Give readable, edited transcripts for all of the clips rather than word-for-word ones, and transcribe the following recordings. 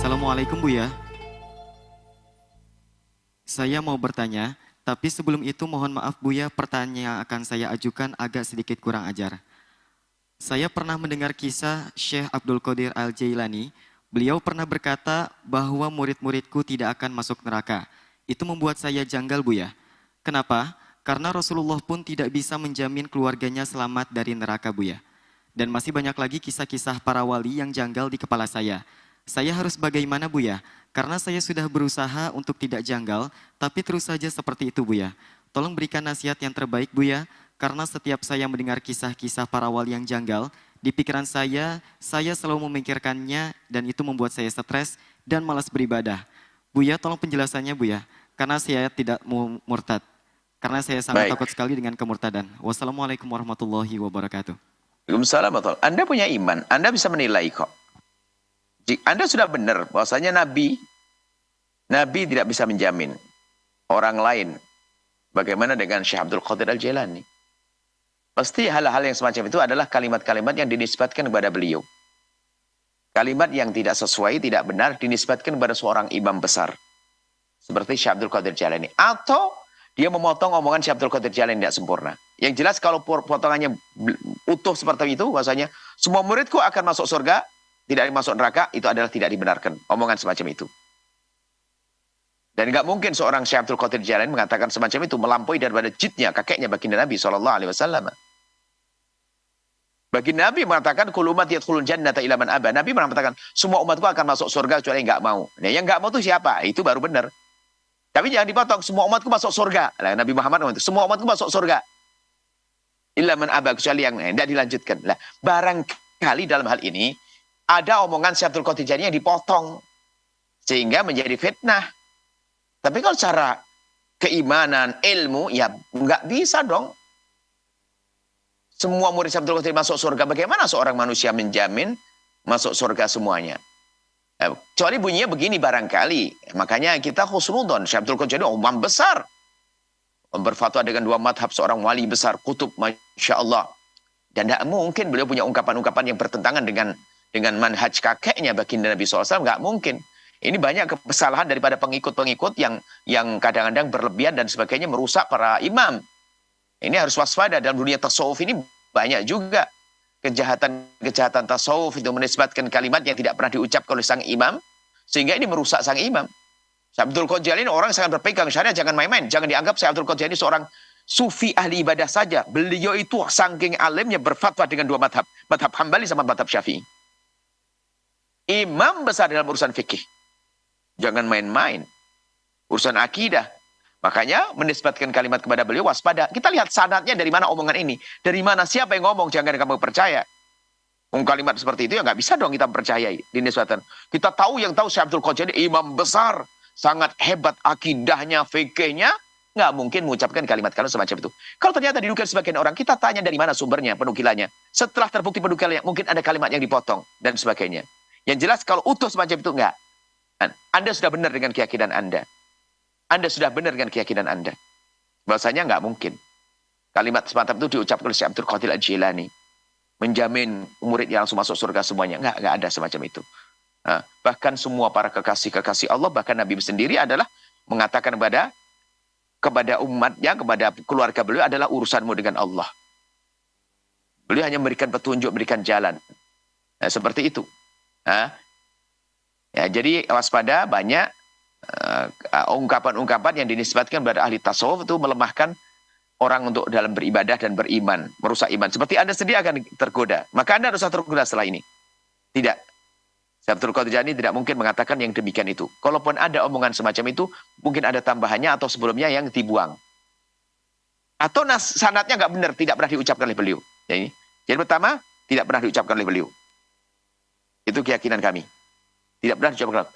Assalamualaikum Buya. Saya mau bertanya, tapi sebelum itu mohon maaf Buya, pertanyaan yang akan saya ajukan agak sedikit kurang ajar. Saya pernah mendengar kisah Syekh Abdul Qadir Al-Jailani. Beliau pernah berkata bahwa murid-muridku tidak akan masuk neraka. Itu membuat saya janggal Buya. Kenapa? Karena Rasulullah pun tidak bisa menjamin keluarganya selamat dari neraka Buya. Dan masih banyak lagi kisah-kisah para wali yang janggal di kepala saya. Saya harus bagaimana Buya? Karena saya sudah berusaha untuk tidak janggal, tapi terus saja seperti itu Buya. Tolong berikan nasihat yang terbaik Buya, karena setiap saya mendengar kisah-kisah para wali yang janggal, di pikiran saya selalu memikirkannya dan itu membuat saya stres dan malas beribadah. Buya tolong penjelasannya Buya, karena saya tidak mau murtad. Karena saya sangat Baik. takut sekali dengan kemurtadan. Wassalamualaikum warahmatullahi wabarakatuh. Waalaikumsalam warahmatullahi wabarakatuh. Anda punya iman, Anda bisa menilai kok. Anda sudah benar bahwasanya Nabi tidak bisa menjamin orang lain. Bagaimana dengan Syekh Abdul Qadir Al-Jailani? Pasti hal-hal yang semacam itu adalah kalimat-kalimat yang dinisbatkan kepada beliau. Kalimat yang tidak sesuai, tidak benar dinisbatkan kepada seorang imam besar. Seperti Syekh Abdul Qadir Jailani. Atau dia memotong omongan Syekh Abdul Qadir Jailani tidak sempurna. Yang jelas kalau potongannya utuh seperti itu, bahwasanya semua muridku akan masuk surga, tidak masuk neraka, itu adalah tidak dibenarkan. Omongan semacam itu. Dan nggak mungkin seorang Syekh Abdul Qadir Jailani mengatakan semacam itu, melampaui daripada jidnya, kakeknya baginda Nabi SAW. Baginda Nabi mengatakan, Kullu ummati yadkhulul jannata illa man aba. Nabi mengatakan, semua umatku akan masuk surga kecuali yang nggak mau. Nah, yang nggak mau itu siapa? Itu baru benar. Tapi jangan dipotong, semua umatku masuk surga. Nah, Nabi Muhammad mengatakan, semua umatku masuk surga. Illa man aba, kecuali yang tidak dilanjutkan. Nah, barangkali dalam hal ini, ada omongan Syekh Abdul Qadir Jailani yang dipotong. Sehingga menjadi fitnah. Tapi kalau secara keimanan, ilmu, ya nggak bisa dong. Semua murid Syekh Abdul Qadir masuk surga. Bagaimana seorang manusia menjamin masuk surga semuanya? Kecuali bunyinya begini barangkali. Makanya kita khusnudon. Syekh Abdul Qadir umam besar. Berfatwa dengan dua madhab, seorang wali besar, kutub, Masya Allah. Dan tidak mungkin beliau punya ungkapan-ungkapan yang bertentangan dengan manhaj kakeknya baginda Nabi SAW. Nggak mungkin. Ini banyak kesalahan daripada pengikut-pengikut yang kadang-kadang berlebihan dan sebagainya merusak para imam. Ini harus waspada. Dalam dunia tasawuf ini banyak juga kejahatan tasawuf itu menisbatkan kalimat yang tidak pernah diucapkan oleh sang imam, sehingga ini merusak sang imam. Syekh Abdul Qadir Jailani orang sangat berpegang syariat, jangan main-main. Jangan dianggap Syekh Abdul Qadir Jailani seorang sufi ahli ibadah saja. Beliau itu saking alimnya berfatwa dengan dua madhab. Madhab Hambali sama madhab Syafi'i. Imam besar dalam urusan fikih. Jangan main-main. Urusan akidah. Makanya menisbatkan kalimat kepada beliau waspada. Kita lihat sanadnya dari mana omongan ini. Dari mana siapa yang ngomong, jangan kamu percaya. Kalimat seperti itu ya nggak bisa dong kita percayai. Dinisbatkan. Kita tahu yang tahu Syekh Abdul Qadir imam besar. Sangat hebat akidahnya, fikihnya. Nggak mungkin mengucapkan kalimat-kalimat semacam itu. Kalau ternyata dinukil sebagian orang, kita tanya dari mana sumbernya, penukilannya. Setelah terbukti penukilannya, mungkin ada kalimat yang dipotong. Dan sebagainya. Yang jelas kalau utuh semacam itu, nggak. Anda sudah benar dengan keyakinan Anda. Anda sudah benar dengan keyakinan Anda. Bahwasanya nggak mungkin. Kalimat semacam itu diucapkan oleh Syekh Abdul Qadir Al-Jailani. Menjamin murid yang langsung masuk surga semuanya. Nggak ada semacam itu. Nah, bahkan semua para kekasih-kekasih Allah, bahkan Nabi sendiri adalah mengatakan kepada umatnya, kepada keluarga beliau adalah urusanmu dengan Allah. Beliau hanya memberikan petunjuk, memberikan jalan. Nah, seperti itu. Nah, ya, jadi waspada banyak ungkapan-ungkapan yang dinisbatkan kepada ahli tasawuf itu melemahkan orang untuk dalam beribadah dan beriman, merusak iman. Seperti Anda sendiri akan tergoda. Maka Anda harus tergoda setelah ini. Tidak. Syekh Abdul Qadir Jailani tidak mungkin mengatakan yang demikian itu. Kalaupun ada omongan semacam itu, mungkin ada tambahannya atau sebelumnya yang dibuang. Atau sanadnya nggak benar, tidak pernah diucapkan oleh beliau. Jadi pertama, tidak pernah diucapkan oleh beliau. Itu keyakinan kami. Tidak pernah diucapkan.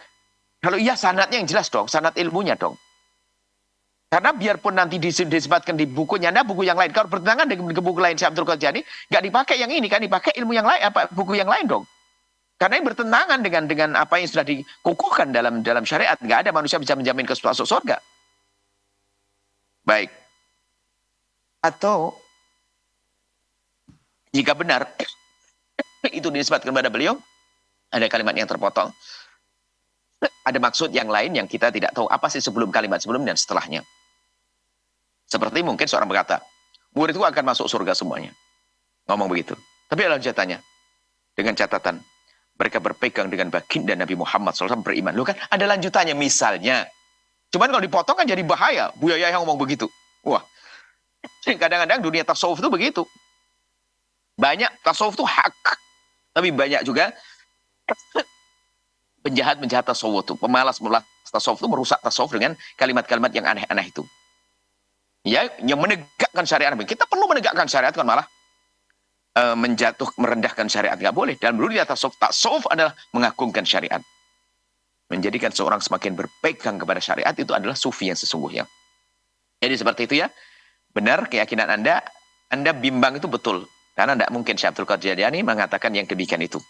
Kalau iya sanadnya yang jelas dong, sanad ilmunya dong. Karena biarpun nanti disebutkan di bukunya, ada buku yang lain. Kalau bertentangan dengan buku lain Syekh Abdul Qadir Jailani, nggak dipakai yang ini, kan dipakai ilmu yang lain, buku yang lain dong. Karena ini bertentangan dengan apa yang sudah dikukuhkan dalam syariat. Nggak ada manusia bisa menjamin masuk surga. Baik. Atau jika benar itu dinisbatkan kepada beliau, ada kalimat yang terpotong. ada maksud yang lain yang kita tidak tahu apa sih sebelum kalimat sebelum dan setelahnya. Seperti mungkin seorang berkata, murid itu akan masuk surga semuanya. Ngomong begitu. Tapi ada lanjutannya. Dengan catatan, mereka berpegang dengan baginda Nabi Muhammad SAW beriman. Loh kan ada lanjutannya misalnya. Cuman kalau dipotong kan jadi bahaya. Buya yang ngomong begitu. Wah. Kadang-kadang dunia tasawuf itu begitu. Banyak tasawuf itu hak. Tapi banyak juga penjahat-penjahat tasawuf itu. Pemalas-pemalas tasawuf itu merusak tasawuf dengan kalimat-kalimat yang aneh-aneh itu. Ya, yang menegakkan syariat. Kita perlu menegakkan syariat kan malah merendahkan syariat nggak boleh. Dan dulu di atas tasawuf adalah mengagungkan syariat. Menjadikan seorang semakin berpegang kepada syariat itu adalah sufi yang sesungguhnya. Jadi seperti itu ya. Benar keyakinan Anda bimbang itu betul. Karena tidak mungkin Syekh Abdul Qadir Jailani mengatakan yang demikian itu.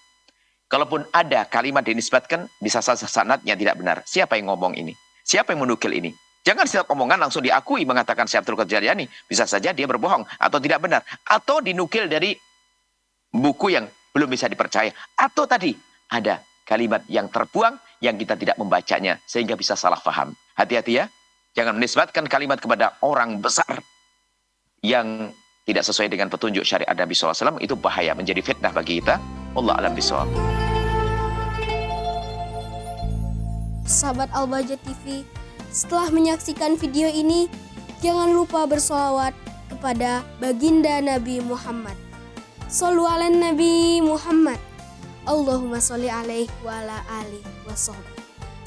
Kalaupun ada kalimat dinisbatkan, bisa saja sanadnya tidak benar. Siapa yang ngomong ini? Siapa yang menukil ini? Jangan setiap omongan langsung diakui mengatakan Syekh Abdul Qadir Jailani. Bisa saja dia berbohong atau tidak benar. Atau dinukil dari buku yang belum bisa dipercaya. Atau tadi ada kalimat yang terbuang yang kita tidak membacanya sehingga bisa salah paham. Hati-hati ya. Jangan menisbatkan kalimat kepada orang besar yang tidak sesuai dengan petunjuk syariat Nabi SAW. Itu bahaya, menjadi fitnah bagi kita. Allah alam bisawab. Sahabat Al-Bahjah TV, setelah menyaksikan video ini, jangan lupa bersolawat kepada baginda Nabi Muhammad. Shollu ala Nabi Muhammad. Allahumma sholli alaihi wa ala alihi wa sahbihi.